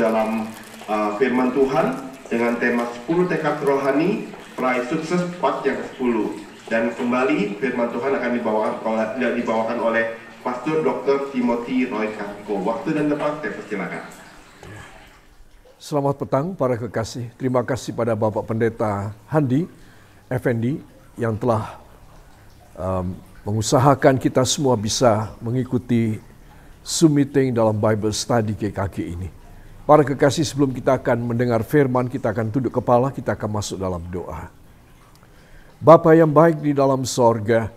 dalam firman Tuhan dengan tema 10 tekad rohani, peraih sukses part yang ke-10. Dan kembali firman Tuhan akan dibawakan oleh Pastor Dr. Timothy Roy Kartiko. Waktu dan tempat saya persilakan. Selamat petang para kekasih. Terima kasih pada Bapak Pendeta Handi Effendi yang telah mengusahakan kita semua bisa mengikuti Zoom meeting dalam Bible Study GKG ini. Para kekasih, sebelum kita akan mendengar firman, kita akan tunduk kepala, kita akan masuk dalam doa. Bapa yang baik di dalam sorga,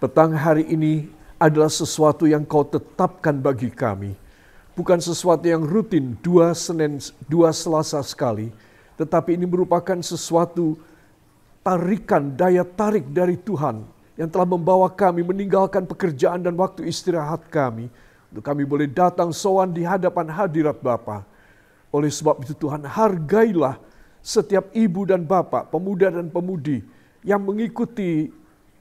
petang hari ini adalah sesuatu yang Kau tetapkan bagi kami. Bukan sesuatu yang rutin, dua Selasa sekali, tetapi ini merupakan sesuatu tarikan, daya tarik dari Tuhan yang telah membawa kami meninggalkan pekerjaan dan waktu istirahat kami, untuk kami boleh datang sowan di hadapan hadirat Bapa. Oleh sebab itu Tuhan, hargailah setiap ibu dan bapak, pemuda dan pemudi yang mengikuti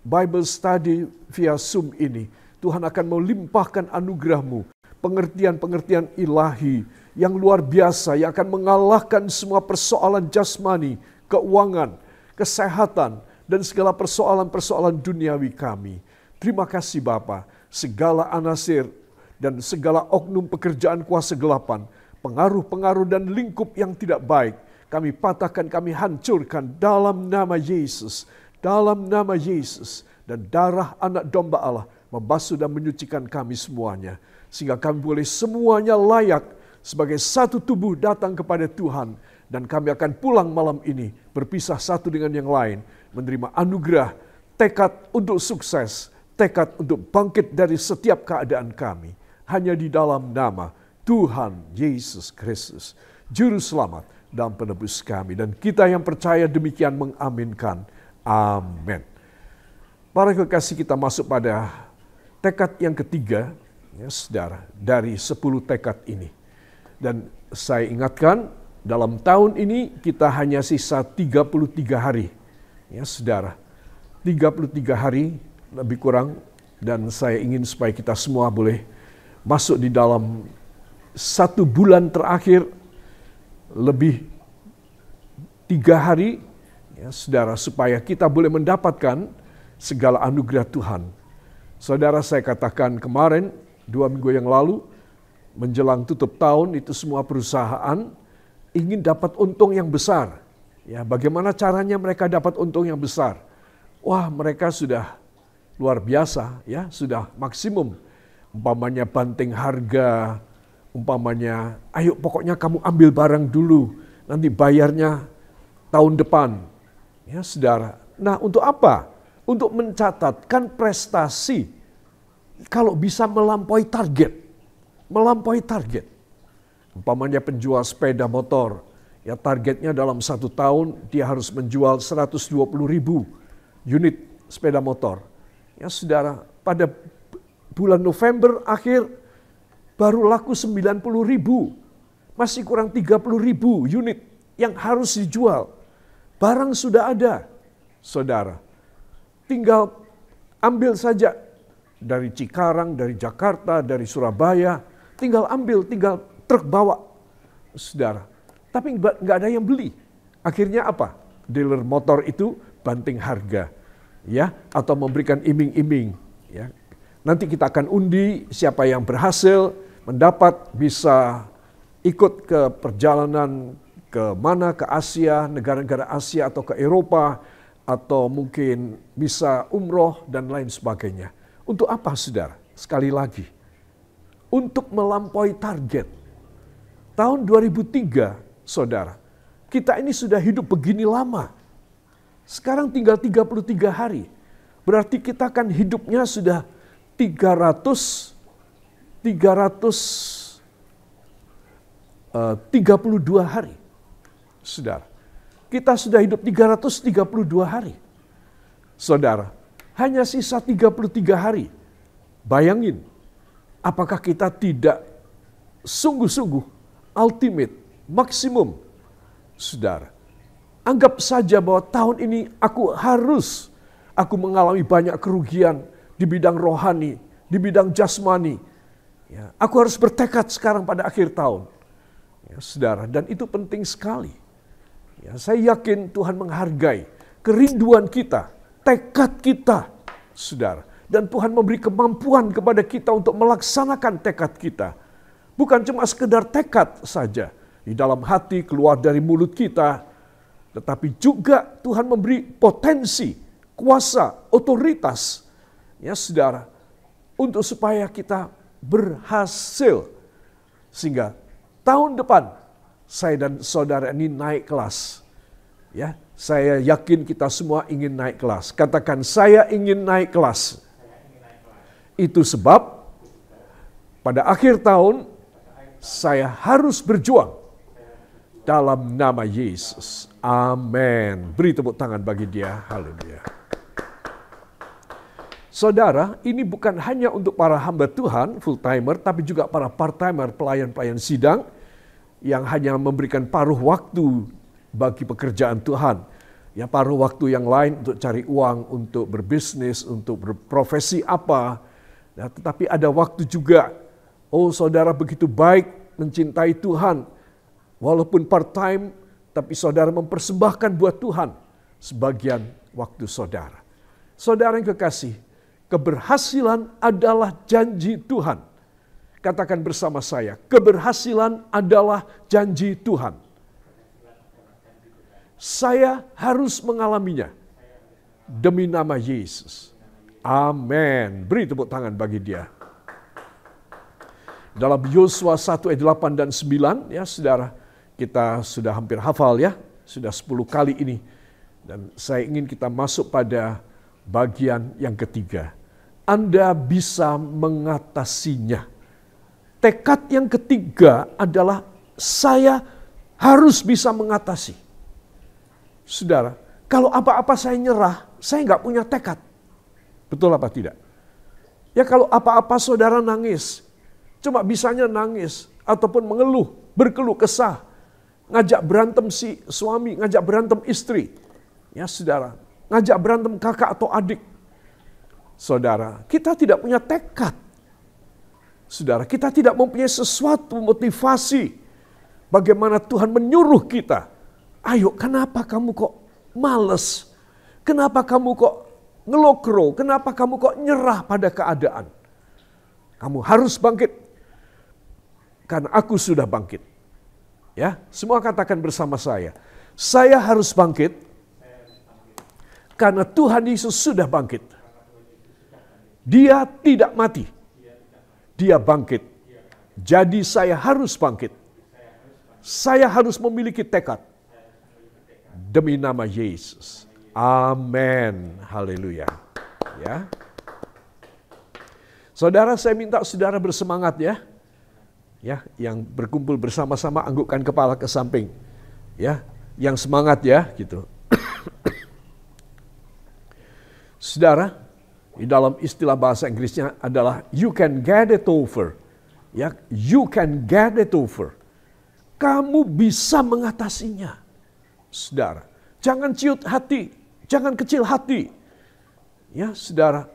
Bible Study via Zoom ini. Tuhan akan melimpahkan anugerah-Mu, pengertian-pengertian ilahi yang luar biasa yang akan mengalahkan semua persoalan jasmani, keuangan, kesehatan, dan segala persoalan-persoalan duniawi kami. Terima kasih Bapa, segala anasir dan segala oknum pekerjaan kuasa gelapan, pengaruh-pengaruh dan lingkup yang tidak baik, kami patahkan, kami hancurkan dalam nama Yesus. Dalam nama Yesus. Dan darah anak domba Allah membasuh dan menyucikan kami semuanya. Sehingga kami boleh semuanya layak sebagai satu tubuh datang kepada Tuhan. Dan kami akan pulang malam ini berpisah satu dengan yang lain. Menerima anugerah, tekad untuk sukses, tekad untuk bangkit dari setiap keadaan kami. Hanya di dalam nama Tuhan Yesus Kristus, Juru Selamat dan Penebus kami. Dan kita yang percaya demikian mengaminkan. Amin. Para kekasih, kita masuk pada tekad yang ketiga, ya saudara, dari 10 tekad ini. Dan saya ingatkan, dalam tahun ini kita hanya sisa 33 hari. Ya saudara, 33 hari lebih kurang. Dan saya ingin supaya kita semua boleh masuk di dalam 1 bulan terakhir, lebih 3 hari, ya saudara, supaya kita boleh mendapatkan segala anugerah Tuhan. Saudara, saya katakan kemarin, 2 minggu yang lalu, menjelang tutup tahun, itu semua perusahaan ingin dapat untung yang besar. Ya, bagaimana caranya mereka dapat untung yang besar? Wah, mereka sudah luar biasa, ya, sudah maksimum. Umpamanya banting harga, umpamanya, ayo pokoknya kamu ambil barang dulu, nanti bayarnya tahun depan. Ya saudara, nah untuk apa? Untuk mencatatkan prestasi, kalau bisa melampaui target. Melampaui target. Umpamanya penjual sepeda motor, ya targetnya dalam 1 tahun dia harus menjual 120.000 unit sepeda motor. Ya saudara, pada bulan November akhir baru laku 90.000. Masih kurang 30.000 unit yang harus dijual. Barang sudah ada. Saudara, tinggal ambil saja dari Cikarang, dari Jakarta, dari Surabaya. Tinggal ambil, tinggal truk bawa. Saudara, tapi nggak ada yang beli. Akhirnya apa? Dealer motor itu banting harga. Ya, atau memberikan iming-iming. Ya. Nanti kita akan undi siapa yang berhasil mendapat bisa ikut ke perjalanan ke mana, ke Asia, negara-negara Asia atau ke Eropa, atau mungkin bisa umroh dan lain sebagainya. Untuk apa saudara? Sekali lagi, untuk melampaui target. Tahun 2003 saudara, kita ini sudah hidup begini lama. Sekarang tinggal 33 hari. Berarti kita kan hidupnya sudah 332 hari. Saudara, kita sudah hidup 332 hari. Saudara, hanya sisa 33 hari. Bayangin, apakah kita tidak sungguh-sungguh ultimate, maksimum? Saudara, anggap saja bahwa tahun ini aku mengalami banyak kerugian di bidang rohani, di bidang jasmani. Ya, aku harus bertekad sekarang pada akhir tahun. Ya, saudara, dan itu penting sekali. Ya, saya yakin Tuhan menghargai kerinduan kita, tekad kita, saudara. Dan Tuhan memberi kemampuan kepada kita untuk melaksanakan tekad kita. Bukan cuma sekedar tekad saja di dalam hati keluar dari mulut kita, tetapi juga Tuhan memberi potensi, kuasa, otoritas, ya saudara, untuk supaya kita berhasil. Sehingga tahun depan saya dan saudara ini naik kelas. Ya, saya yakin kita semua ingin naik kelas. Katakan, saya ingin naik kelas. Itu sebab pada akhir tahun saya harus berjuang dalam nama Yesus. Amin. Beri tepuk tangan bagi dia. Haleluya. Saudara, ini bukan hanya untuk para hamba Tuhan, full-timer, tapi juga para part-timer, pelayan-pelayan sidang, yang hanya memberikan paruh waktu bagi pekerjaan Tuhan. Ya, paruh waktu yang lain untuk cari uang, untuk berbisnis, untuk berprofesi apa. Ya, tetapi ada waktu juga, oh saudara begitu baik mencintai Tuhan, walaupun part-time, tapi saudara mempersembahkan buat Tuhan sebagian waktu saudara. Saudara yang kekasih, keberhasilan adalah janji Tuhan. Katakan bersama saya, keberhasilan adalah janji Tuhan. Saya harus mengalaminya demi nama Yesus. Amin. Beri tepuk tangan bagi dia. Dalam Yosua 1 ayat 8 dan 9, ya saudara, kita sudah hampir hafal ya, sudah 10 kali ini. Dan saya ingin kita masuk pada bagian yang ketiga. Anda bisa mengatasinya. Tekad yang ketiga adalah saya harus bisa mengatasi. Saudara, kalau apa-apa saya nyerah, saya nggak punya tekad. Betul apa tidak? Ya kalau apa-apa saudara nangis, cuma bisanya nangis, ataupun mengeluh, berkeluh kesah, ngajak berantem si suami, ngajak berantem istri. Ya saudara, ngajak berantem kakak atau adik. Saudara, kita tidak punya tekad. Saudara, kita tidak mempunyai sesuatu motivasi. Bagaimana Tuhan menyuruh kita. Ayo, kenapa kamu kok males? Kenapa kamu kok ngelokro? Kenapa kamu kok nyerah pada keadaan? Kamu harus bangkit. Karena aku sudah bangkit. Ya, semua katakan bersama saya. Saya harus bangkit. Karena Tuhan Yesus sudah bangkit. Dia tidak mati. Dia bangkit. Jadi saya harus bangkit. Saya harus memiliki tekad. Demi nama Yesus. Amin. Haleluya. Ya. Saudara, saya minta saudara bersemangat ya. Ya, yang berkumpul bersama-sama anggukkan kepala ke samping. Ya, yang semangat ya, gitu. Saudara, di dalam istilah bahasa Inggrisnya adalah you can get it over. Ya, you can get it over. Kamu bisa mengatasinya. Saudara, jangan ciut hati, jangan kecil hati. Ya, saudara,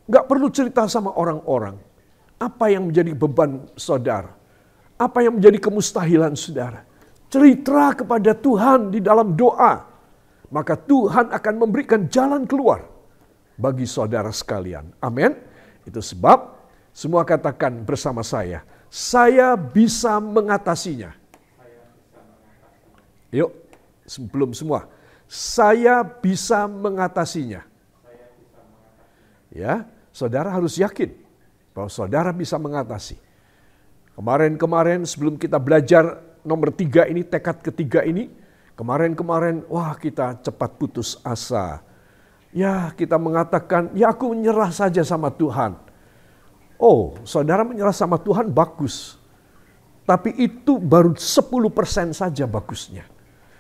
nggak perlu cerita sama orang-orang. Apa yang menjadi beban saudara? Apa yang menjadi kemustahilan saudara? Cerita kepada Tuhan di dalam doa. Maka Tuhan akan memberikan jalan keluar bagi saudara sekalian. Amin. Itu sebab semua katakan bersama saya bisa mengatasinya. Yuk, sebelum semua. Saya bisa mengatasinya. Ya, saudara harus yakin bahwa saudara bisa mengatasi. Kemarin-kemarin sebelum kita belajar nomor 3 ini, tekad ketiga ini, kemarin-kemarin wah kita cepat putus asa. Ya kita mengatakan, ya aku menyerah saja sama Tuhan. Oh, saudara menyerah sama Tuhan bagus. Tapi itu baru 10% saja bagusnya.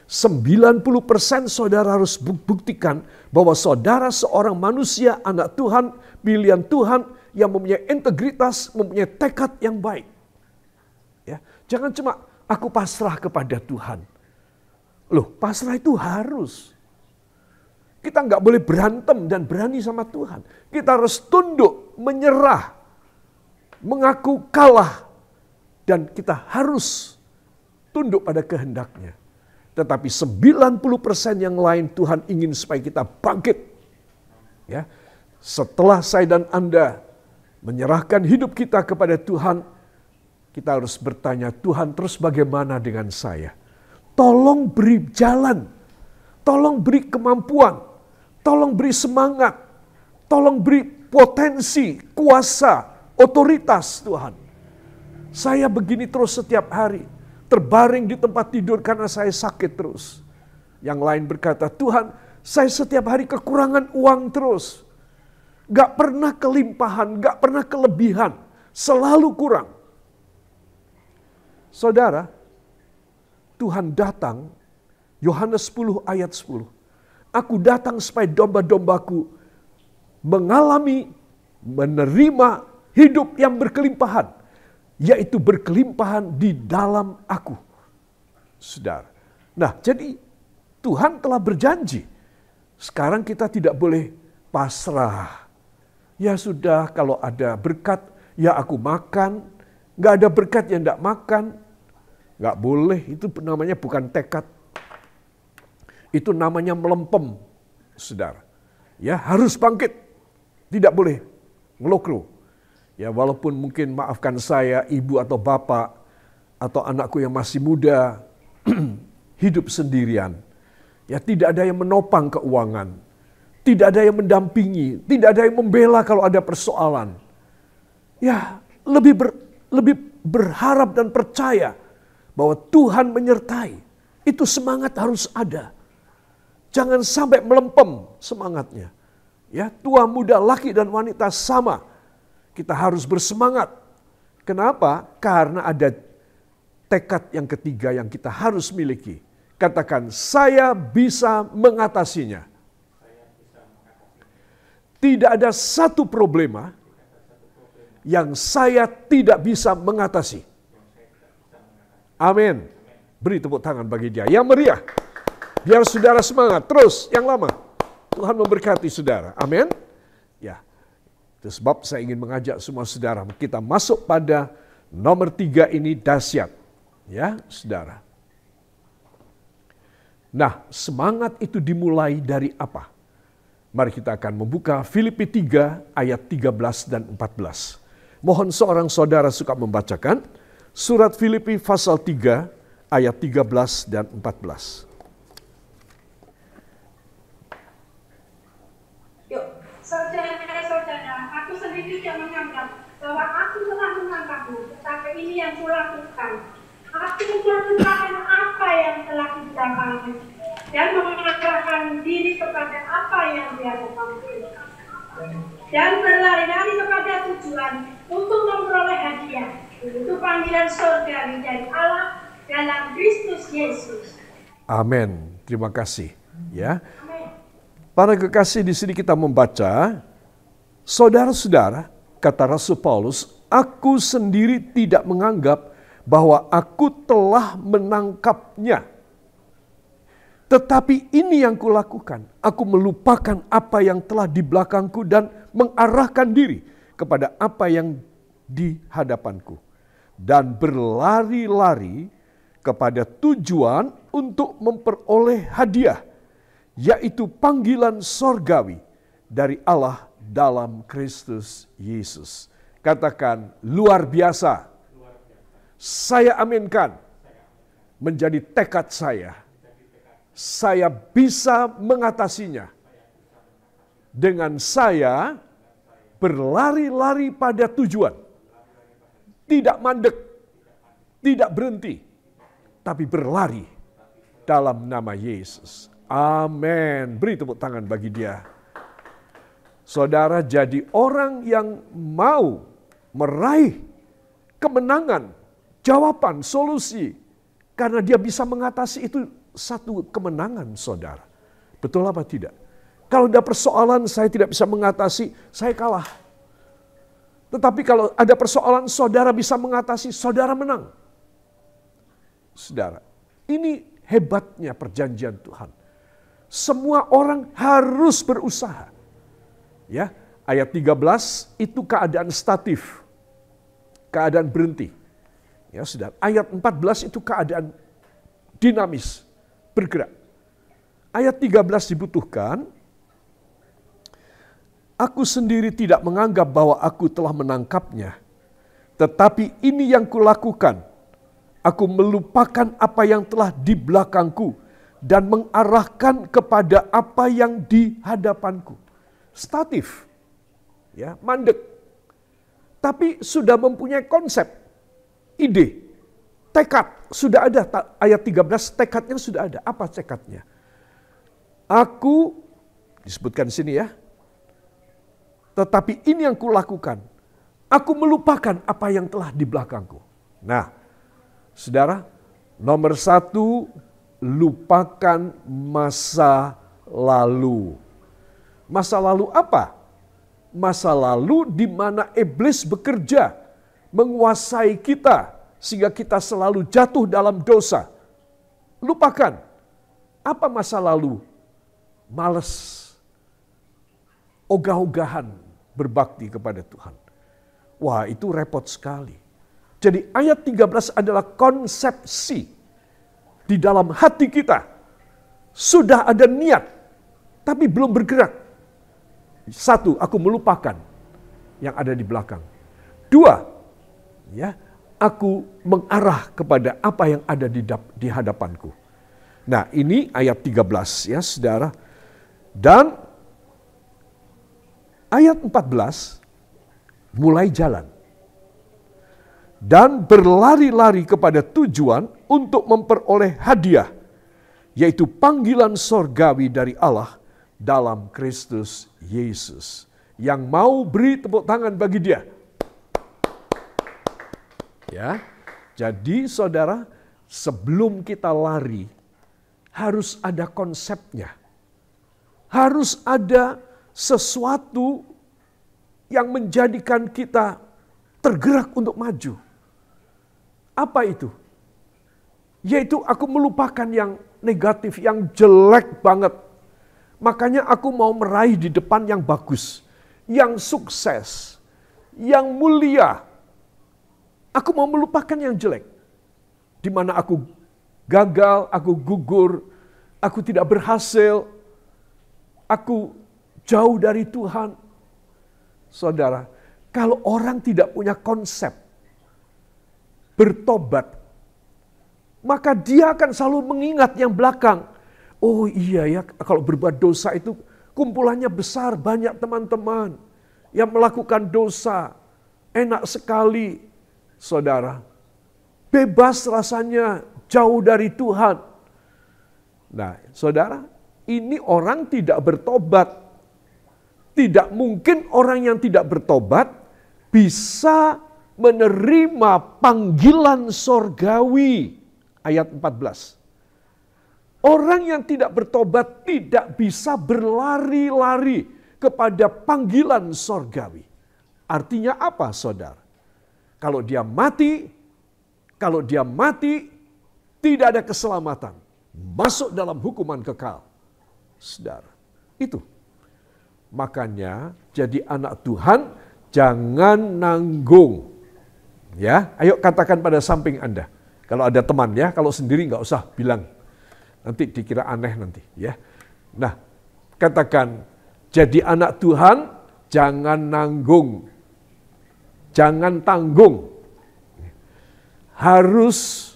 90% saudara harus buktikan bahwa saudara seorang manusia, anak Tuhan, pilihan Tuhan yang mempunyai integritas, mempunyai tekad yang baik. Ya, jangan cuma aku pasrah kepada Tuhan. Loh, pasrah itu harus. Kita nggak boleh berantem dan berani sama Tuhan. Kita harus tunduk, menyerah, mengaku kalah. Dan kita harus tunduk pada kehendaknya. Tetapi 90% yang lain Tuhan ingin supaya kita bangkit. Ya. Setelah saya dan Anda menyerahkan hidup kita kepada Tuhan, kita harus bertanya, Tuhan terus bagaimana dengan saya? Tolong beri jalan, tolong beri kemampuan, tolong beri semangat, tolong beri potensi, kuasa, otoritas Tuhan. Saya begini terus setiap hari, terbaring di tempat tidur karena saya sakit terus. Yang lain berkata, Tuhan saya setiap hari kekurangan uang terus. Gak pernah kelimpahan, gak pernah kelebihan, selalu kurang. Saudara, Tuhan datang, Yohanes 10 ayat 10. Aku datang supaya domba-dombaku mengalami, menerima hidup yang berkelimpahan. Yaitu berkelimpahan di dalam aku. Saudara. Nah, jadi Tuhan telah berjanji. Sekarang kita tidak boleh pasrah. Ya sudah, kalau ada berkat, ya aku makan. Nggak ada berkat, ya enggak makan. Nggak boleh, itu namanya bukan tekad. Itu namanya melempem, saudara. Ya, harus bangkit. Tidak boleh ngelokro. Ya, walaupun mungkin maafkan saya, ibu atau bapak, atau anakku yang masih muda, hidup sendirian. Ya, tidak ada yang menopang keuangan. Tidak ada yang mendampingi, tidak ada yang membela kalau ada persoalan. Ya, lebih berharap dan percaya bahwa Tuhan menyertai. Itu semangat harus ada. Jangan sampai melempem semangatnya. Ya, tua, muda, laki dan wanita sama. Kita harus bersemangat. Kenapa? Karena ada tekad yang ketiga yang kita harus miliki. Katakan, saya bisa mengatasinya. Tidak ada satu problema yang saya tidak bisa mengatasi. Amin. Beri tepuk tangan bagi dia. Yang meriah. Biar saudara semangat. Terus, yang lama. Tuhan memberkati saudara. Amin. Ya. Itu sebab saya ingin mengajak semua saudara. Kita masuk pada nomor 3 ini dahsyat. Ya, saudara. Nah, semangat itu dimulai dari apa? Mari kita akan membuka Filipi 3 ayat 13 dan 14. Mohon seorang saudara suka membacakan surat Filipi pasal 3 ayat 13 dan 14. Yuk, saudara-saudara, aku sendiri tidak menganggap bahwa aku telah mengangkatmu, tetapi ini yang kulakukan. Aku melakukan apa yang telah dilakukan dan mengarahkan diri kepada apa yang dia lakukan. Dan berlari-lari kepada tujuan untuk memperoleh hadiah. Itu panggilan surgawi dari Allah dalam Kristus Yesus. Amin. Terima kasih. Ya. Para kekasih, di sini kita membaca, saudara-saudara, kata Rasul Paulus, aku sendiri tidak menganggap bahwa aku telah menangkapnya. Tetapi ini yang kulakukan, aku melupakan apa yang telah di belakangku dan mengarahkan diri kepada apa yang di hadapanku. Dan berlari-lari kepada tujuan untuk memperoleh hadiah, yaitu panggilan sorgawi dari Allah dalam Kristus Yesus. Katakan, luar biasa. Saya aminkan menjadi tekad saya. Saya bisa mengatasinya. Dengan saya berlari-lari pada tujuan. Tidak mandek, tidak berhenti, tapi berlari dalam nama Yesus. Amin. Beri tepuk tangan bagi dia. Saudara jadi orang yang mau meraih kemenangan, jawaban, solusi. Karena dia bisa mengatasi itu satu kemenangan, saudara. Betul apa tidak? Kalau ada persoalan saya tidak bisa mengatasi, saya kalah. Tetapi kalau ada persoalan saudara bisa mengatasi, saudara menang. Saudara, ini hebatnya perjanjian Tuhan. Semua orang harus berusaha. Ya, ayat 13 itu keadaan statif. Keadaan berhenti. Ya, saudara. Ayat 14 itu keadaan dinamis, bergerak. Ayat 13 dibutuhkan, aku sendiri tidak menganggap bahwa aku telah menangkapnya, tetapi ini yang kulakukan, aku melupakan apa yang telah di belakangku dan mengarahkan kepada apa yang di hadapanku. Statif, ya, mandek. Tapi sudah mempunyai konsep, ide, tekad, sudah ada. Ayat 13 tekadnya sudah ada. Apa tekadnya? Aku, disebutkan di sini ya, tetapi ini yang kulakukan, aku melupakan apa yang telah di belakangku. Nah, saudara, nomor 1, lupakan masa lalu. Masa lalu apa? Masa lalu di mana iblis bekerja, menguasai kita, sehingga kita selalu jatuh dalam dosa. Lupakan. Apa masa lalu? Males, ogah-ogahan berbakti kepada Tuhan. Wah, itu repot sekali. Jadi ayat 13 adalah konsepsi di dalam hati kita. Sudah ada niat, tapi belum bergerak. 1, aku melupakan yang ada di belakang. 2, ya, aku mengarah kepada apa yang ada di hadapanku. Nah, ini ayat 13 ya, saudara. Dan ayat 14 mulai jalan. Dan berlari-lari kepada tujuan untuk memperoleh hadiah, yaitu panggilan sorgawi dari Allah dalam Kristus Yesus. Yang mau beri tepuk tangan bagi dia. Ya, jadi saudara, sebelum kita lari, harus ada konsepnya. Harus ada sesuatu yang menjadikan kita tergerak untuk maju. Apa itu? Yaitu aku melupakan yang negatif, yang jelek banget. Makanya aku mau meraih di depan yang bagus, yang sukses, yang mulia. Aku mau melupakan yang jelek. Di mana aku gagal, aku gugur, aku tidak berhasil, aku jauh dari Tuhan. Saudara, kalau orang tidak punya konsep bertobat, maka dia akan selalu mengingat yang belakang. Oh iya ya, kalau berbuat dosa itu kumpulannya besar, banyak teman-teman yang melakukan dosa. Enak sekali, saudara. Bebas rasanya, jauh dari Tuhan. Nah, saudara, ini orang tidak bertobat. Tidak mungkin orang yang tidak bertobat bisa menerima panggilan sorgawi. Ayat 14. Orang yang tidak bertobat tidak bisa berlari-lari kepada panggilan sorgawi. Artinya apa, saudara? Kalau dia mati, tidak ada keselamatan. Masuk dalam hukuman kekal. Saudara, itu. Makanya jadi anak Tuhan jangan nanggung. Ya, ayo katakan pada samping Anda. Kalau ada teman ya, kalau sendiri nggak usah bilang. Nanti dikira aneh nanti ya. Nah, katakan jadi anak Tuhan jangan nanggung. Jangan tanggung. Harus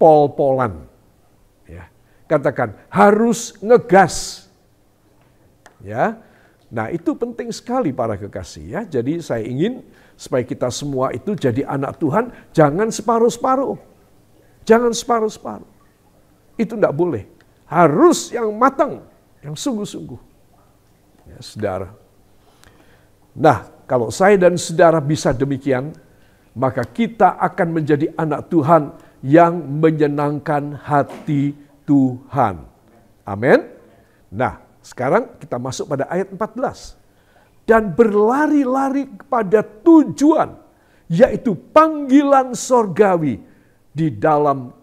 pol-polan. Ya. Katakan harus ngegas. Ya. Nah, itu penting sekali para kekasih ya. Jadi saya ingin supaya kita semua itu jadi anak Tuhan, jangan separuh-separuh. Jangan separuh-separuh. Itu tidak boleh. Harus yang matang, yang sungguh-sungguh. Ya, saudara. Nah, kalau saya dan saudara bisa demikian, maka kita akan menjadi anak Tuhan yang menyenangkan hati Tuhan. Amin. Nah, sekarang kita masuk pada ayat 14. Dan berlari-lari kepada tujuan, yaitu panggilan sorgawi di dalam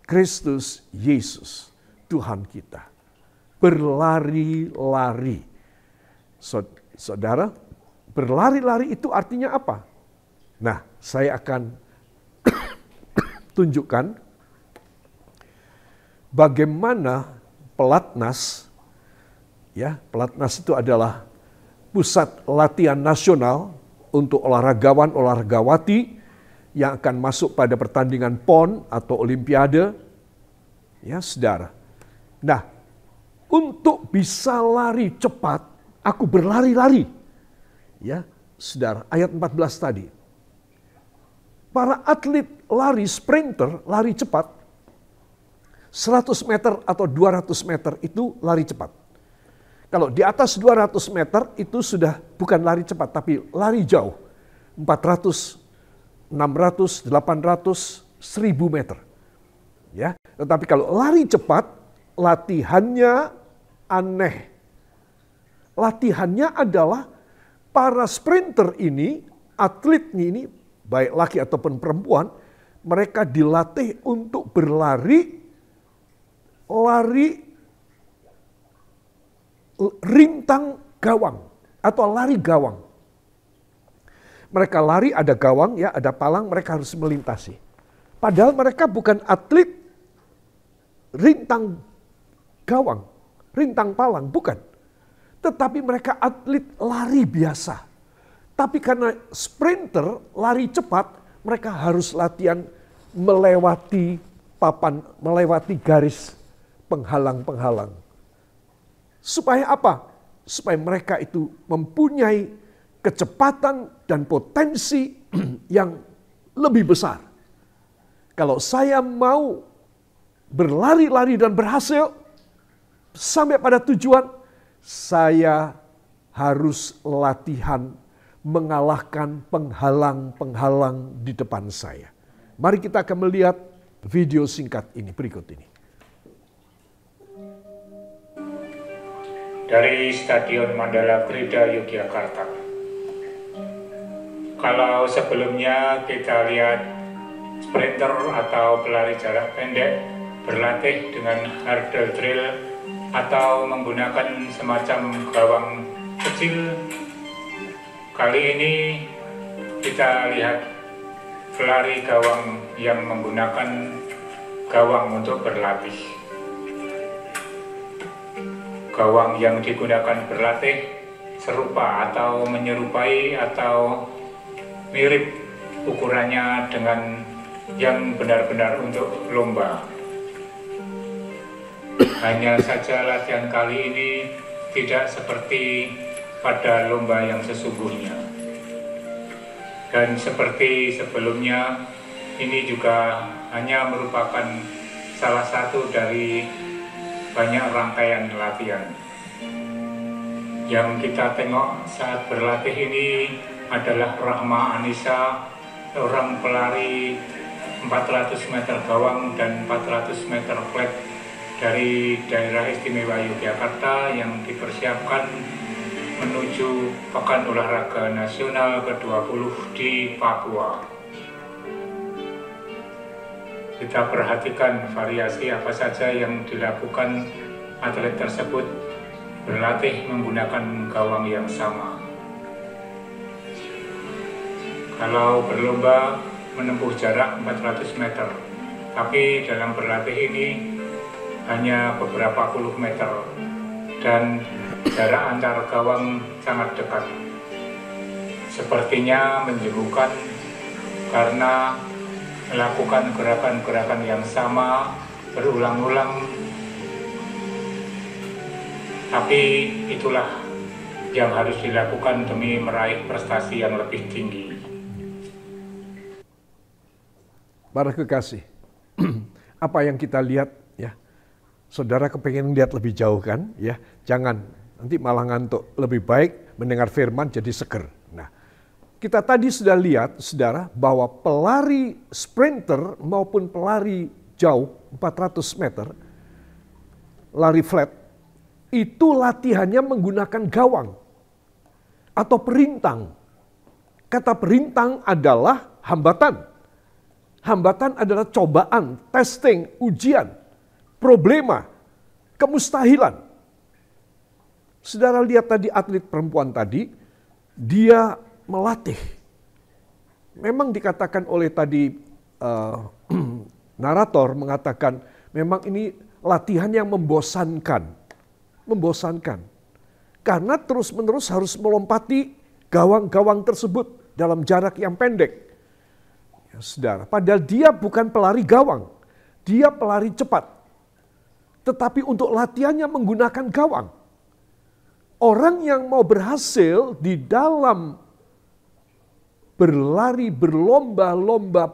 Kristus Yesus, Tuhan kita. Berlari-lari. Saudara, berlari-lari itu artinya apa? Nah, saya akan tunjukkan bagaimana pelatnas, ya, pelatnas itu adalah pusat latihan nasional untuk olahragawan-olahragawati yang akan masuk pada pertandingan PON atau Olimpiade, ya saudara. Nah, untuk bisa lari cepat, aku berlari-lari. Ya, saudara, ayat 14 tadi. Para atlet lari sprinter, lari cepat, 100 meter atau 200 meter itu lari cepat. Kalau di atas 200 meter itu sudah bukan lari cepat, tapi lari jauh. 400, 600, 800, 1000 meter. Ya, tetapi kalau lari cepat, latihannya aneh. Latihannya adalah para sprinter ini, atletnya ini, baik laki ataupun perempuan, mereka dilatih untuk berlari, lari rintang gawang atau lari gawang. Mereka lari, ada gawang, ya, ada palang, mereka harus melintasi. Padahal mereka bukan atlet rintang gawang, rintang palang, bukan. Tetapi mereka atlet lari biasa. Tapi karena sprinter, lari cepat, mereka harus latihan melewati papan, melewati garis penghalang-penghalang. Supaya apa? Supaya mereka itu mempunyai kecepatan dan potensi yang lebih besar. Kalau saya mau berlari-lari dan berhasil sampai pada tujuan, saya harus latihan mengalahkan penghalang-penghalang di depan saya. Mari kita akan melihat video singkat ini berikut ini. Dari Stadion Mandala Krida, Yogyakarta. Kalau sebelumnya kita lihat sprinter atau pelari jarak pendek berlatih dengan hurdle drill atau menggunakan semacam gawang kecil, kali ini kita lihat pelari gawang yang menggunakan gawang untuk berlatih. Gawang yang digunakan berlatih serupa atau menyerupai atau mirip ukurannya dengan yang benar-benar untuk lomba. Hanya saja latihan kali ini tidak seperti pada lomba yang sesungguhnya. Dan seperti sebelumnya, ini juga hanya merupakan salah satu dari banyak rangkaian latihan. Yang kita tengok saat berlatih ini adalah Rahma Anissa, seorang pelari 400 meter gawang dan 400 meter flat dari daerah istimewa Yogyakarta yang dipersiapkan menuju Pekan Olahraga Nasional ke-20 di Papua. Kita perhatikan variasi apa saja yang dilakukan atlet tersebut berlatih menggunakan gawang yang sama. Kalau berlomba menempuh jarak 400 meter, tapi dalam berlatih ini hanya beberapa puluh meter dan jarak antar gawang sangat dekat. Sepertinya menjemukan karena melakukan gerakan-gerakan yang sama berulang-ulang, tapi itulah yang harus dilakukan demi meraih prestasi yang lebih tinggi. Para kekasih, apa yang kita lihat, ya, saudara kepengen lihat lebih jauh kan, ya, jangan nanti malah ngantuk. Lebih baik mendengar firman jadi seger. Nah, kita tadi sudah lihat, saudara, bahwa pelari sprinter maupun pelari jauh 400 meter, lari flat, itu latihannya menggunakan gawang atau perintang. Kata perintang adalah hambatan. Hambatan adalah cobaan, testing, ujian, problema, kemustahilan. Saudara lihat tadi atlet perempuan tadi, dia melatih. Memang dikatakan oleh tadi narator mengatakan memang ini latihan yang membosankan. Membosankan. Karena terus-menerus harus melompati gawang-gawang tersebut dalam jarak yang pendek. Ya, saudara, padahal dia bukan pelari gawang. Dia pelari cepat. Tetapi untuk latihannya menggunakan gawang. Orang yang mau berhasil di dalam berlari berlomba-lomba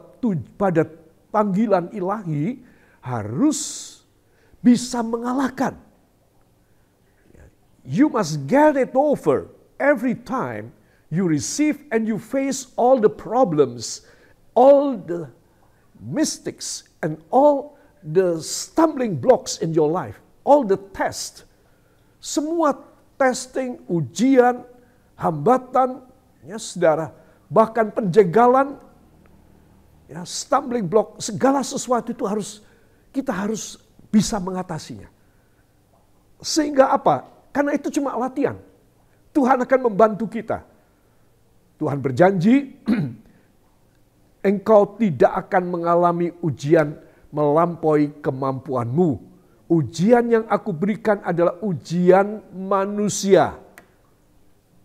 pada panggilan ilahi harus bisa mengalahkan. You must get it over every time you receive and you face all the problems, all the mistakes, and all the stumbling blocks in your life, all the tests. Semua testing, ujian, hambatan, ya saudara, bahkan penjegalan, ya, stumbling block, segala sesuatu itu kita harus bisa mengatasinya. Sehingga apa? Karena itu cuma latihan. Tuhan akan membantu kita. Tuhan berjanji, engkau tidak akan mengalami ujian melampaui kemampuanmu. Ujian yang aku berikan adalah ujian manusia.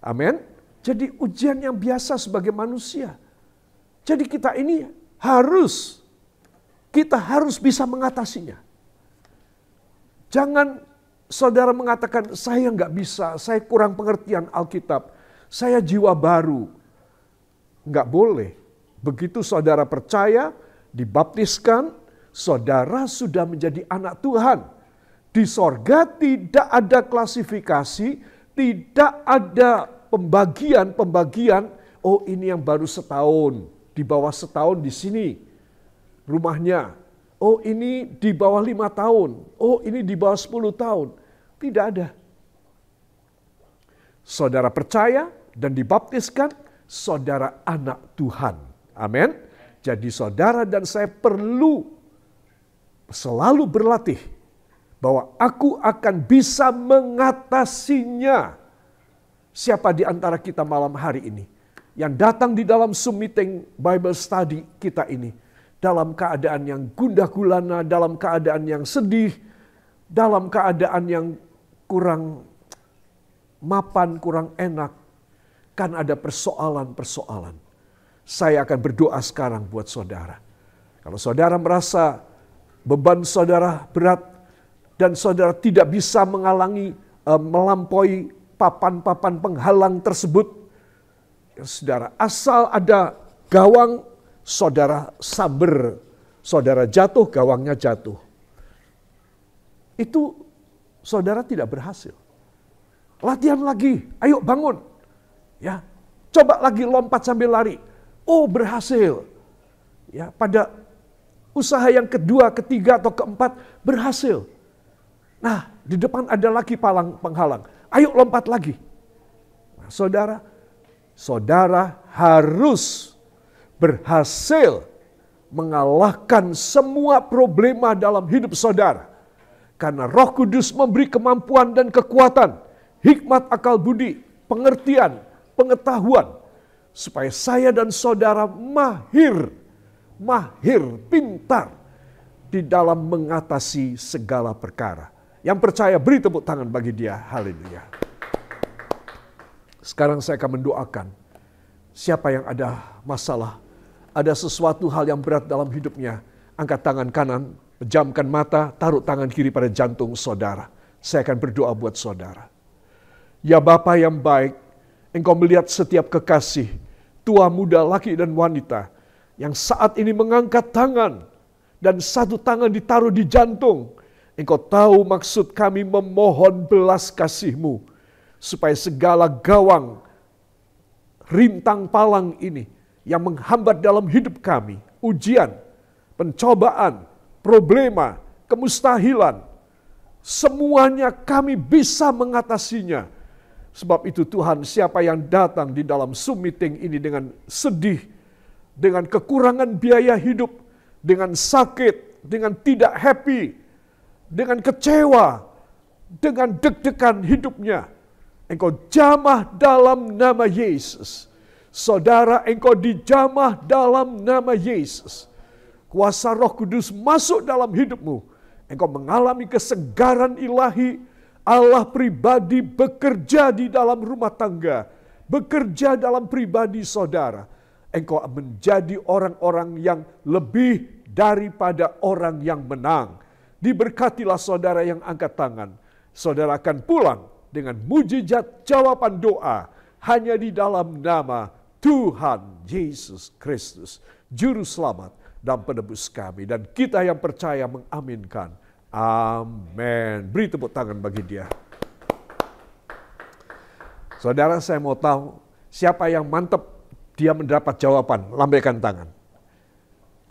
Amin. Jadi ujian yang biasa sebagai manusia. Jadi kita harus bisa mengatasinya. Jangan saudara mengatakan, saya nggak bisa, saya kurang pengertian Alkitab, saya jiwa baru. Nggak boleh. Begitu saudara percaya, dibaptiskan, saudara sudah menjadi anak Tuhan. Di sorga tidak ada klasifikasi, tidak ada pembagian, oh ini yang baru setahun, di bawah setahun di sini rumahnya. Oh ini di bawah 5 tahun, oh ini di bawah 10 tahun. Tidak ada. Saudara percaya dan dibaptiskan, saudara anak Tuhan. Amin. Jadi saudara dan saya perlu selalu berlatih bahwa aku akan bisa mengatasinya. Siapa di antara kita malam hari ini yang datang di dalam Zoom meeting Bible study kita ini dalam keadaan yang gundah gulana, dalam keadaan yang sedih, dalam keadaan yang kurang mapan, kurang enak, kan ada persoalan-persoalan. Saya akan berdoa sekarang buat saudara. Kalau saudara merasa beban saudara berat dan saudara tidak bisa melampaui papan-papan penghalang tersebut, ya saudara, asal ada gawang, saudara samber, saudara jatuh, gawangnya jatuh. Itu saudara tidak berhasil. Latihan lagi, ayo bangun. Ya, coba lagi lompat sambil lari. Oh, berhasil. Ya, pada usaha yang kedua, ketiga atau keempat berhasil. Nah, di depan ada lagi palang penghalang. Ayo lompat lagi. Nah, saudara harus berhasil mengalahkan semua problema dalam hidup saudara. Karena Roh Kudus memberi kemampuan dan kekuatan, hikmat, akal budi, pengertian, pengetahuan, supaya saya dan saudara mahir, pintar di dalam mengatasi segala perkara. Yang percaya beri tepuk tangan bagi dia. Haleluya. Sekarang saya akan mendoakan siapa yang ada masalah, ada sesuatu hal yang berat dalam hidupnya, angkat tangan kanan, pejamkan mata, taruh tangan kiri pada jantung saudara. Saya akan berdoa buat saudara. Ya Bapa yang baik, Engkau melihat setiap kekasih, tua, muda, laki dan wanita, yang saat ini mengangkat tangan, dan satu tangan ditaruh di jantung. Engkau tahu maksud kami memohon belas kasih-Mu, supaya segala gawang, rintang palang ini, yang menghambat dalam hidup kami, ujian, pencobaan, problema, kemustahilan, semuanya kami bisa mengatasinya. Sebab itu Tuhan, siapa yang datang di dalam Zoom meeting ini dengan sedih, dengan kekurangan biaya hidup, dengan sakit, dengan tidak happy, dengan kecewa, dengan deg-degan hidupnya, Engkau jamah dalam nama Yesus. Saudara, engkau dijamah dalam nama Yesus. Kuasa Roh Kudus masuk dalam hidupmu. Engkau mengalami kesegaran ilahi. Allah pribadi bekerja di dalam rumah tangga, bekerja dalam pribadi saudara. Engkau menjadi orang-orang yang lebih daripada orang yang menang. Diberkatilah saudara yang angkat tangan. Saudara akan pulang dengan mujizat jawaban doa hanya di dalam nama Tuhan Yesus Kristus, Juru Selamat dan Penebus kami. Dan kita yang percaya mengaminkan. Amin. Beri tepuk tangan bagi dia. Saudara, saya mau tahu siapa yang mantap dia mendapat jawaban. Lambaikan tangan.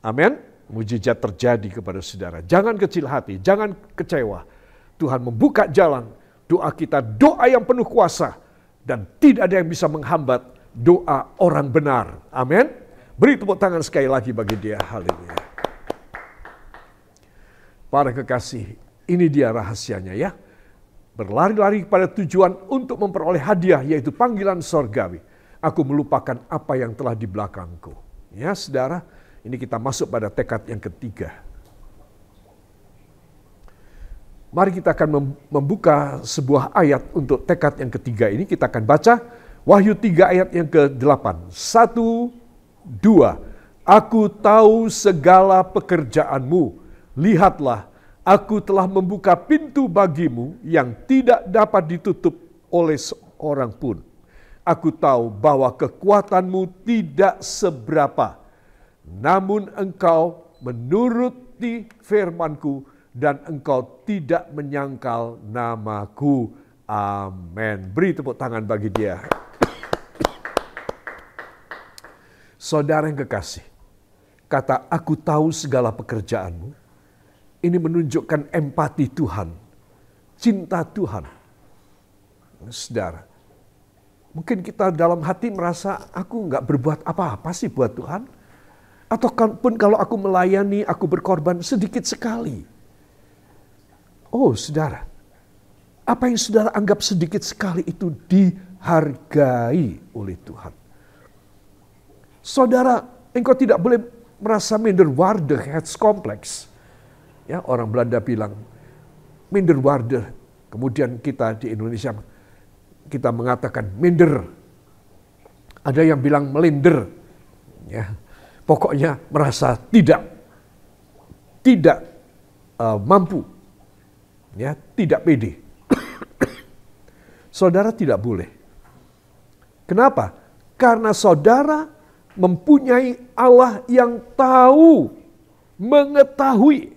Amin. Mujizat terjadi kepada saudara. Jangan kecil hati, jangan kecewa. Tuhan membuka jalan. Doa kita doa yang penuh kuasa. Dan tidak ada yang bisa menghambat doa orang benar. Amin. Beri tepuk tangan sekali lagi bagi dia. Haleluya. Para kekasih, ini dia rahasianya ya. Berlari-lari pada tujuan untuk memperoleh hadiah, yaitu panggilan sorgawi. Aku melupakan apa yang telah di belakangku. Ya saudara, ini kita masuk pada tekad yang ketiga. Mari kita akan membuka sebuah ayat untuk tekad yang ketiga ini. Kita akan baca Wahyu 3 ayat yang ke-8. 1, 2. Aku tahu segala pekerjaanmu. Lihatlah, aku telah membuka pintu bagimu yang tidak dapat ditutup oleh seorang pun. Aku tahu bahwa kekuatanmu tidak seberapa. Namun engkau menuruti firmanku dan engkau tidak menyangkal namaku. Amin. Beri tepuk tangan bagi dia. Saudara yang kekasih, kata aku tahu segala pekerjaanmu. Ini menunjukkan empati Tuhan, cinta Tuhan. Saudara, mungkin kita dalam hati merasa aku nggak berbuat apa-apa sih buat Tuhan. Atau pun kalau aku melayani, aku berkorban sedikit sekali. Oh saudara, apa yang saudara anggap sedikit sekali itu dihargai oleh Tuhan. Saudara, engkau tidak boleh merasa minderwaardig, kompleks. Ya, orang Belanda bilang minderwaardig. Kemudian kita di Indonesia kita mengatakan minder. Ada yang bilang melinder. Ya, pokoknya merasa tidak mampu. Ya, tidak pede. Saudara tidak boleh. Kenapa? Karena saudara mempunyai Allah yang tahu, mengetahui.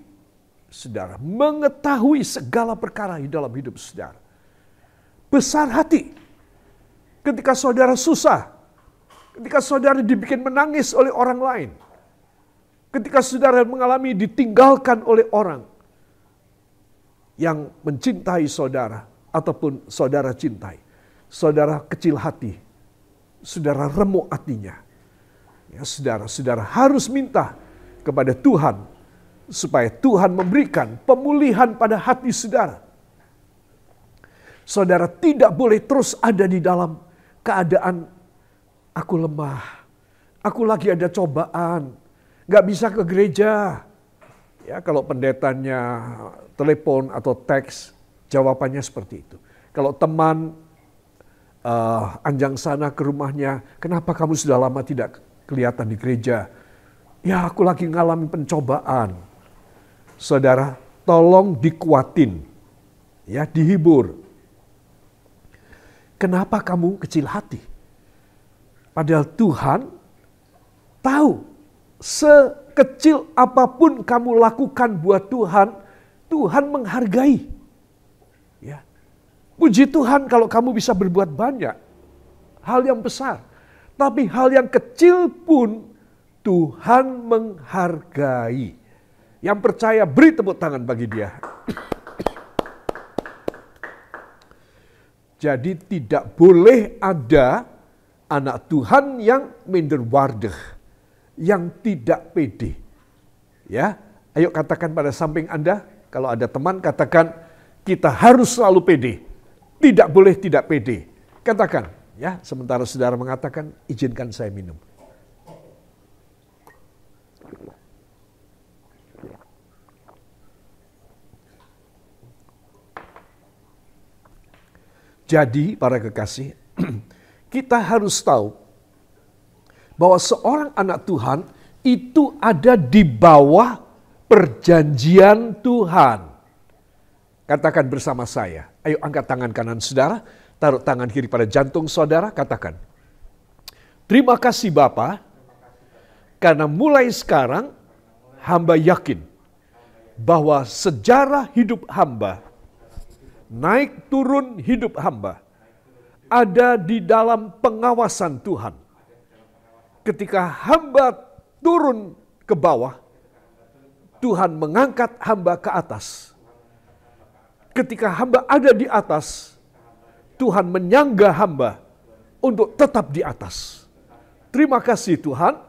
Saudara, mengetahui segala perkara di dalam hidup saudara. Besar hati. Ketika saudara susah. Ketika saudara dibikin menangis oleh orang lain. Ketika saudara mengalami ditinggalkan oleh orang yang mencintai saudara ataupun saudara cintai. Saudara kecil hati. Saudara remuk hatinya. Ya, saudara harus minta kepada Tuhan supaya Tuhan memberikan pemulihan pada hati saudara. Saudara tidak boleh terus ada di dalam keadaan aku lemah. Aku lagi ada cobaan. Gak bisa ke gereja. Ya, kalau pendetanya telepon atau teks, jawabannya seperti itu. Kalau teman anjang sana ke rumahnya, kenapa kamu sudah lama tidak kelihatan di gereja? Ya, aku lagi ngalamin pencobaan. Saudara, tolong dikuatin, ya, dihibur. Kenapa kamu kecil hati? Padahal Tuhan tahu, sekecil apapun kamu lakukan buat Tuhan, Tuhan menghargai. Ya. Puji Tuhan kalau kamu bisa berbuat banyak, hal yang besar. Tapi hal yang kecil pun Tuhan menghargai. Yang percaya beri tepuk tangan bagi dia. Jadi tidak boleh ada anak Tuhan yang minderwaardig, yang tidak pede. Ya, ayo katakan pada samping Anda, kalau ada teman katakan kita harus selalu pede. Tidak boleh tidak pede. Katakan, ya, sementara saudara mengatakan izinkan saya minum. Jadi para kekasih, kita harus tahu bahwa seorang anak Tuhan itu ada di bawah perjanjian Tuhan. Katakan bersama saya. Ayo angkat tangan kanan saudara, taruh tangan kiri pada jantung saudara, katakan. Terima kasih Bapa, karena mulai sekarang hamba yakin bahwa sejarah hidup hamba, naik turun hidup hamba, ada di dalam pengawasan Tuhan. Ketika hamba turun ke bawah, Tuhan mengangkat hamba ke atas. Ketika hamba ada di atas, Tuhan menyangga hamba untuk tetap di atas. Terima kasih Tuhan,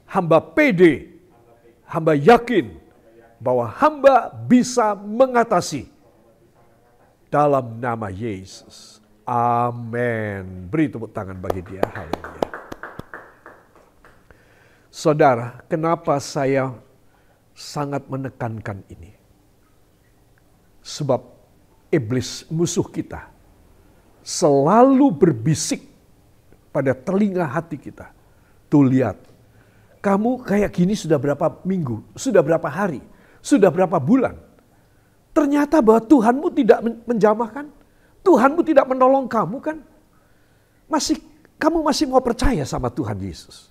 hamba pede, hamba yakin bahwa hamba bisa mengatasi dalam nama Yesus. Amin. Beri tepuk tangan bagi dia. Haleluya. Saudara, kenapa saya sangat menekankan ini? Sebab iblis musuh kita selalu berbisik pada telinga hati kita. Tuh lihat, kamu kayak gini sudah berapa minggu, sudah berapa hari, sudah berapa bulan. Ternyata bahwa Tuhanmu tidak menjamahkan, Tuhanmu tidak menolong kamu kan? Kamu masih mau percaya sama Tuhan Yesus.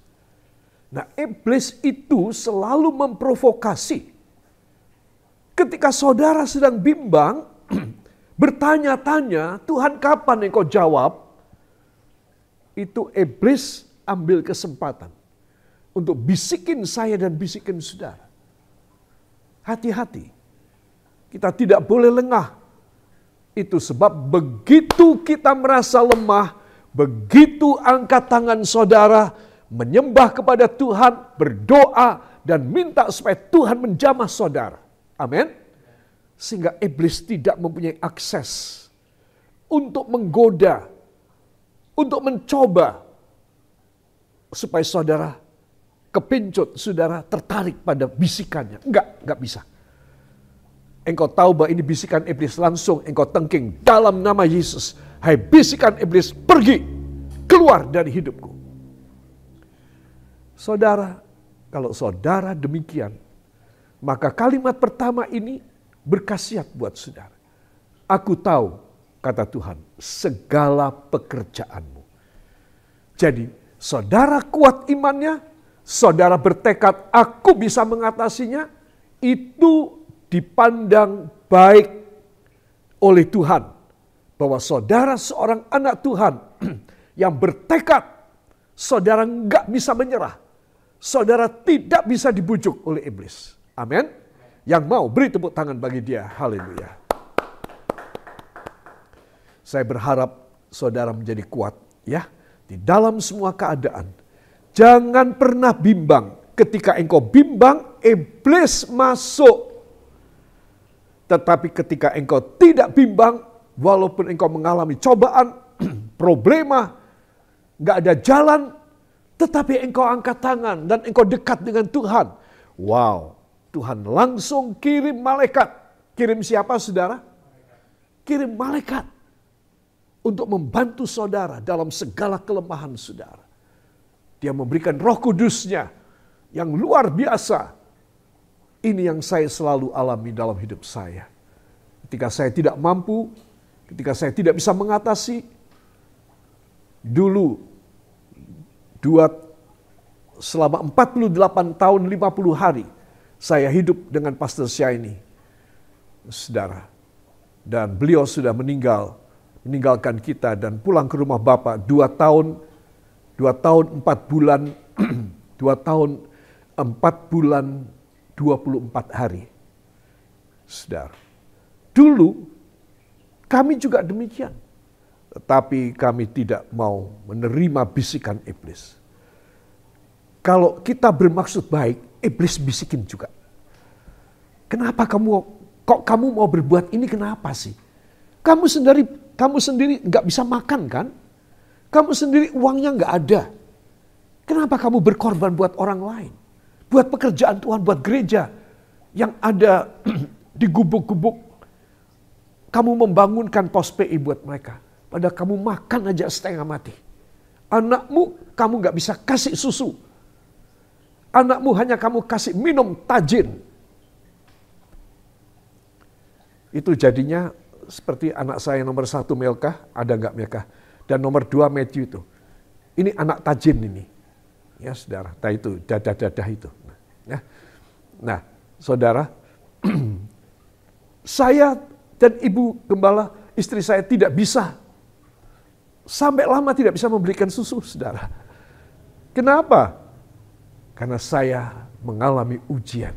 Nah, iblis itu selalu memprovokasi. Ketika saudara sedang bimbang, bertanya-tanya, Tuhan kapan engkau jawab? Itu iblis ambil kesempatan untuk bisikin saya dan bisikin saudara. Hati-hati, kita tidak boleh lengah. Itu sebab begitu kita merasa lemah, begitu angkat tangan saudara, menyembah kepada Tuhan, berdoa, dan minta supaya Tuhan menjamah saudara. Amin. Sehingga iblis tidak mempunyai akses untuk menggoda, untuk mencoba, supaya saudara kepincut, saudara tertarik pada bisikannya. Enggak bisa. Engkau tahu bahwa ini bisikan iblis, langsung engkau tengking dalam nama Yesus. Hai bisikan iblis, pergi, keluar dari hidupku. Saudara, kalau saudara demikian, maka kalimat pertama ini berkhasiat buat saudara. Aku tahu, kata Tuhan, segala pekerjaanmu. Jadi, saudara kuat imannya, saudara bertekad, aku bisa mengatasinya, itu dipandang baik oleh Tuhan. Bahwa saudara seorang anak Tuhan yang bertekad, saudara enggak bisa menyerah. Saudara tidak bisa dibujuk oleh iblis. Amin. Yang mau beri tepuk tangan bagi dia. Haleluya. Saya berharap saudara menjadi kuat ya di dalam semua keadaan. Jangan pernah bimbang. Ketika engkau bimbang, iblis masuk. Tetapi ketika engkau tidak bimbang, walaupun engkau mengalami cobaan, problema, enggak ada jalan, tetapi engkau angkat tangan dan engkau dekat dengan Tuhan. Wow, Tuhan langsung kirim malaikat. Kirim siapa saudara? Kirim malaikat untuk membantu saudara dalam segala kelemahan saudara. Dia memberikan Roh Kudus-Nya yang luar biasa. Ini yang saya selalu alami dalam hidup saya. Ketika saya tidak mampu, ketika saya tidak bisa mengatasi, dulu selama 48 tahun 50 hari saya hidup dengan Pastor Syaini, saudara. Dan beliau sudah meninggalkan kita dan pulang ke rumah Bapa 2 tahun 4 bulan 2 tahun 4 bulan 24 hari. Saudara, dulu kami juga demikian. Tetapi kami tidak mau menerima bisikan iblis. Kalau kita bermaksud baik, iblis bisikin juga. Kenapa kamu mau berbuat ini, kenapa sih? Kamu sendiri nggak bisa makan kan? Kamu sendiri uangnya nggak ada. Kenapa kamu berkorban buat orang lain? Buat pekerjaan Tuhan, buat gereja yang ada di gubuk-gubuk. Kamu membangunkan pos PI buat mereka. Padahal kamu makan aja setengah mati. Anakmu kamu nggak bisa kasih susu. Anakmu hanya kamu kasih minum tajin. Itu jadinya seperti anak saya nomor 1 Melkah, ada nggak Melkah? Dan nomor 2 Matthew itu. Ini anak tajin ini. Ya saudara, nah itu dadah-dadah itu. Nah saudara, saya dan ibu gembala, istri saya tidak bisa. Sampai lama tidak bisa memberikan susu, saudara. Kenapa? Karena saya mengalami ujian.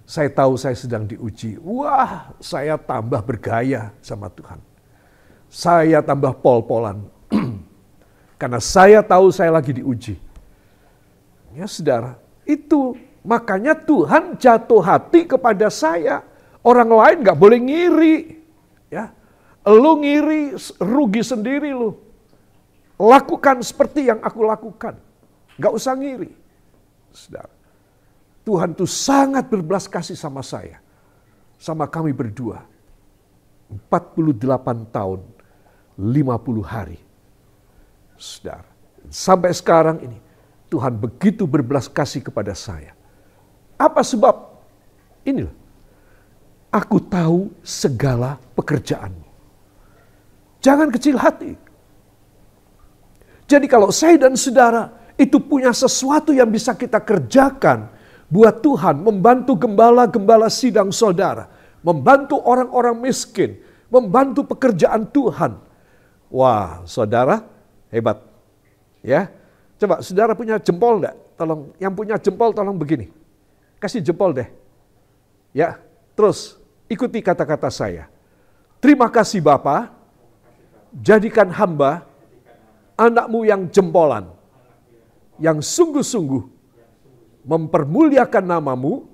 Saya tahu saya sedang diuji. Wah, saya tambah bergaya sama Tuhan. Saya tambah pol-polan. Karena saya tahu saya lagi diuji. Ya saudara, itu makanya Tuhan jatuh hati kepada saya. Orang lain gak boleh ngiri. Ya, lu ngiri, rugi sendiri lu. Lakukan seperti yang aku lakukan. Gak usah ngiri. Saudara, Tuhan tuh sangat berbelas kasih sama saya. Sama kami berdua. 48 tahun, 50 hari. Saudara, sampai sekarang ini, Tuhan begitu berbelas kasih kepada saya. Apa sebab? Ini loh. Aku tahu segala pekerjaanmu. Jangan kecil hati. Jadi kalau saya dan saudara itu punya sesuatu yang bisa kita kerjakan buat Tuhan, membantu gembala-gembala sidang saudara, membantu orang-orang miskin, membantu pekerjaan Tuhan. Wah, saudara hebat. Ya. Coba saudara punya jempol enggak? Tolong, yang punya jempol tolong begini. Kasih jempol deh. Ya, terus ikuti kata-kata saya. Terima kasih Bapa, jadikan hamba anakmu yang jempolan, yang sungguh-sungguh mempermuliakan namamu,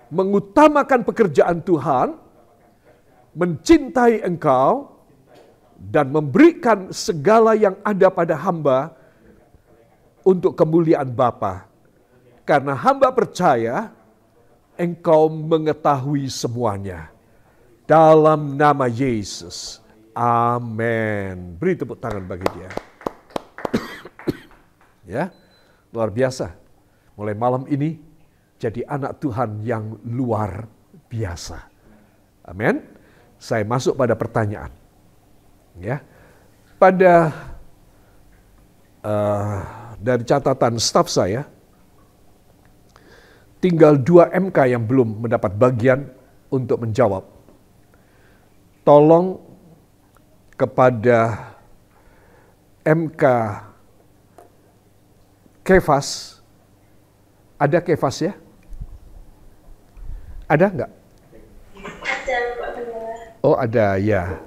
mengutamakan pekerjaan Tuhan, mencintai Engkau, dan memberikan segala yang ada pada hamba untuk kemuliaan Bapa. Karena hamba percaya Engkau mengetahui semuanya. Dalam nama Yesus. Amin. Beri tepuk tangan bagi dia. Ya, luar biasa. Mulai malam ini jadi anak Tuhan yang luar biasa. Amin. Saya masuk pada pertanyaan. Ya, pada dari catatan staf saya, tinggal 2 MK yang belum mendapat bagian untuk menjawab. Tolong kepada MK Kefas, ada Kefas ya? Ada enggak? Ada, Pak Pendeta. Oh ada, ya.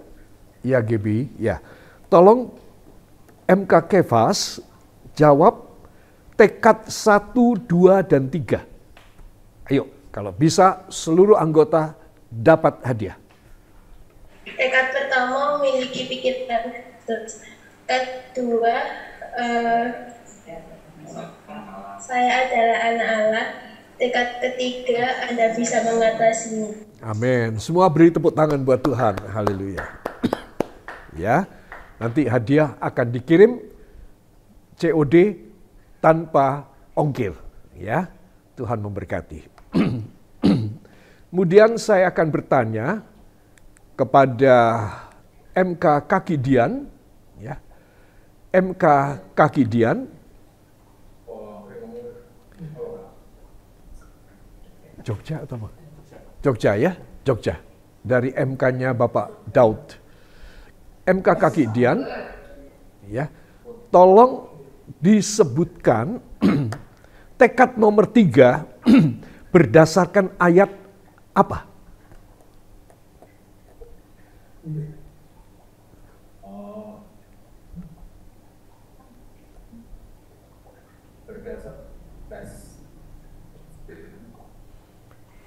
Ya GB, ya. Tolong MK Kefas jawab tekad 1, 2, dan 3. Ayo, kalau bisa seluruh anggota dapat hadiah. Tekad pertama memiliki pikiran terus. Tekad 2, saya adalah anak Allah. Tekad ketiga, Anda bisa mengatasinya. Amin. Semua beri tepuk tangan buat Tuhan. Haleluya. Ya, nanti hadiah akan dikirim COD tanpa ongkir. Ya, Tuhan memberkati. Kemudian saya akan bertanya kepada MK Kaki Dian. Ya, MK Kaki Dian. Jogja atau apa? Jogja ya, Jogja. Dari MK-nya Bapak Daud. MK Kaki Dian, ya, tolong disebutkan tekad nomor 3 berdasarkan ayat apa?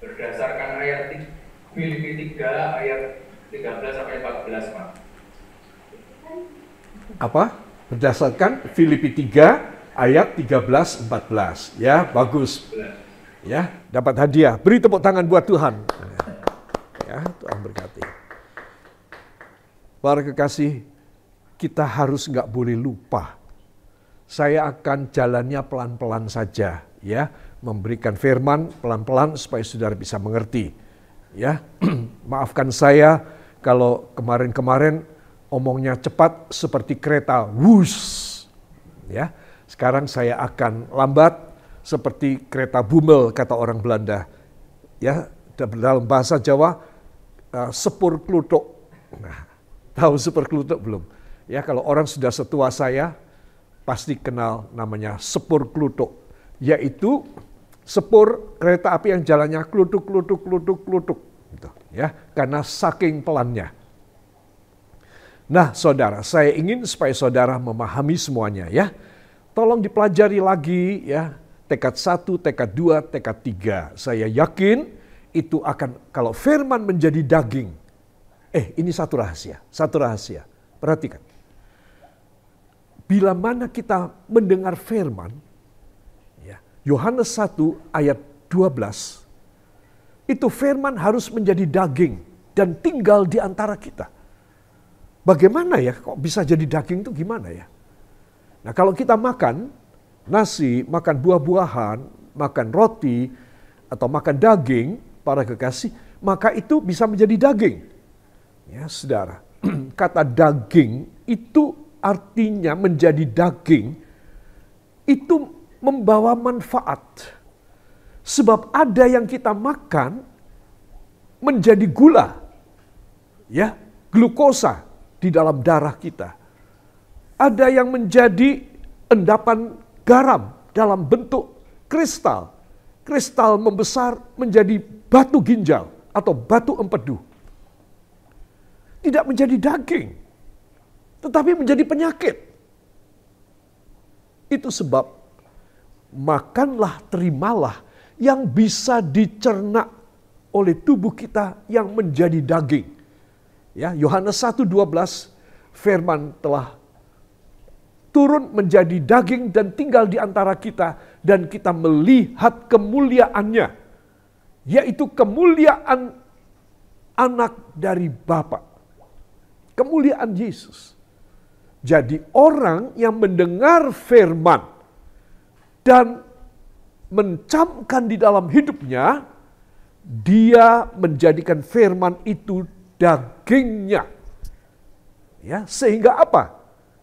Berdasarkan ayat Filipi 3 ayat 13 sampai 14, Pak. Apa? Berdasarkan Filipi 3 ayat 13-14. Ya, bagus. Ya, dapat hadiah. Beri tepuk tangan buat Tuhan. Ya, Tuhan berkati. Para kekasih, kita harus nggak boleh lupa. Saya akan jalannya pelan-pelan saja, ya, memberikan firman pelan-pelan supaya saudara bisa mengerti. Ya, maafkan saya kalau kemarin-kemarin omongnya cepat seperti kereta, wush. Ya, sekarang saya akan lambat seperti kereta bumel kata orang Belanda. Ya, dalam bahasa Jawa sepur kluthuk. Nah, tahu sepur kluthuk belum? Ya, kalau orang sudah setua saya pasti kenal namanya sepur kluthuk, yaitu sepur kereta api yang jalannya kluthuk gitu, ya, karena saking pelannya. Nah, saudara, saya ingin supaya saudara memahami semuanya, ya. Tolong dipelajari lagi, ya, tekad 1, tekad 2, tekad 3. Saya yakin itu akan, kalau firman menjadi daging. Ini satu rahasia. Perhatikan. Bila mana kita mendengar firman, ya, Yohanes 1 ayat 12, itu firman harus menjadi daging dan tinggal di antara kita. Bagaimana ya, kok bisa jadi daging itu gimana ya? Nah, kalau kita makan nasi, makan buah-buahan, makan roti, atau makan daging, para kekasih, maka itu bisa menjadi daging. Ya, saudara, kata daging itu artinya menjadi daging, itu membawa manfaat. Sebab ada yang kita makan menjadi gula, ya, glukosa di dalam darah kita. Ada yang menjadi endapan garam dalam bentuk kristal. Kristal membesar menjadi batu ginjal atau batu empedu. Tidak menjadi daging, tetapi menjadi penyakit. Itu sebab makanlah, terimalah yang bisa dicerna oleh tubuh kita yang menjadi daging. Ya, Yohanes 1:12, firman telah turun menjadi daging dan tinggal di antara kita, dan kita melihat kemuliaannya, yaitu kemuliaan anak dari Bapa. Kemuliaan Yesus. Jadi orang yang mendengar firman dan mencamkan di dalam hidupnya, dia menjadikan firman itu dagingnya. Ya, sehingga apa?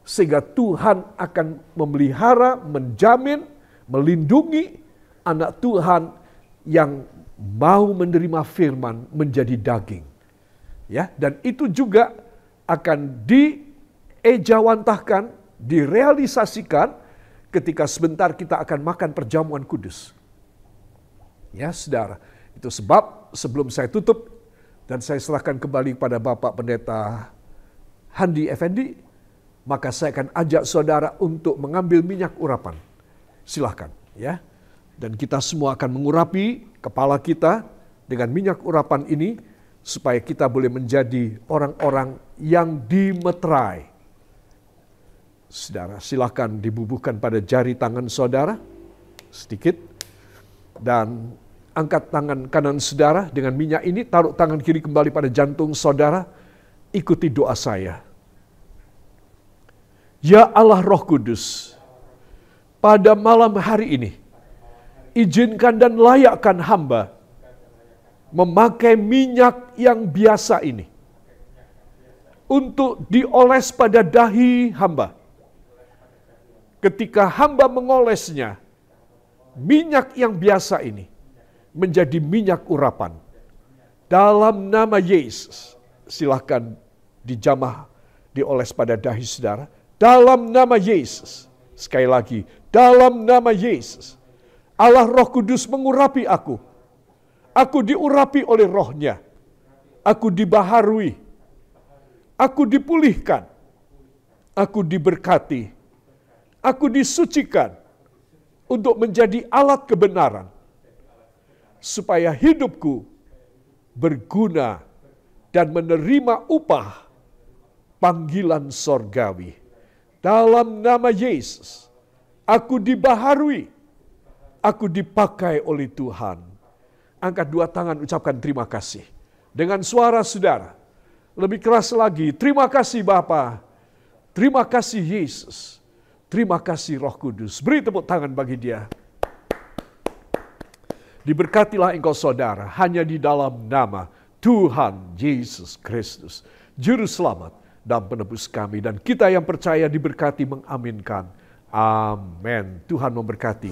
Sehingga Tuhan akan memelihara, menjamin, melindungi anak Tuhan yang mau menerima firman menjadi daging. Ya, dan itu juga akan diejawantahkan, direalisasikan ketika sebentar kita akan makan perjamuan kudus. Ya, saudara, itu sebab sebelum saya tutup dan saya serahkan kembali kepada Bapak Pendeta Handi Effendi, maka saya akan ajak saudara untuk mengambil minyak urapan. Silahkan, ya. Dan kita semua akan mengurapi kepala kita dengan minyak urapan ini, supaya kita boleh menjadi orang-orang yang dimeterai. Saudara, silakan dibubuhkan pada jari tangan saudara sedikit, dan angkat tangan kanan saudara dengan minyak ini, taruh tangan kiri kembali pada jantung saudara, ikuti doa saya. Ya Allah Roh Kudus, pada malam hari ini, izinkan dan layakkan hamba memakai minyak yang biasa ini untuk dioles pada dahi hamba. Ketika hamba mengolesnya, minyak yang biasa ini menjadi minyak urapan. Dalam nama Yesus, silahkan dijamah, dioles pada dahi saudara. Dalam nama Yesus, sekali lagi, dalam nama Yesus, Allah Roh Kudus mengurapi aku. Aku diurapi oleh rohnya. Aku dibaharui. Aku dipulihkan. Aku diberkati. Aku disucikan untuk menjadi alat kebenaran. Supaya hidupku berguna dan menerima upah panggilan sorgawi. Dalam nama Yesus, aku dibaharui. Aku dipakai oleh Tuhan. Angkat dua tangan, ucapkan terima kasih. Dengan suara saudara, lebih keras lagi, terima kasih Bapa. Terima kasih Yesus. Terima kasih Roh Kudus. Beri tepuk tangan bagi dia. Diberkatilah engkau saudara hanya di dalam nama Tuhan Yesus Kristus, Juru Selamat dan Penebus kami. Dan kita yang percaya diberkati mengaminkan. Amin. Tuhan memberkati.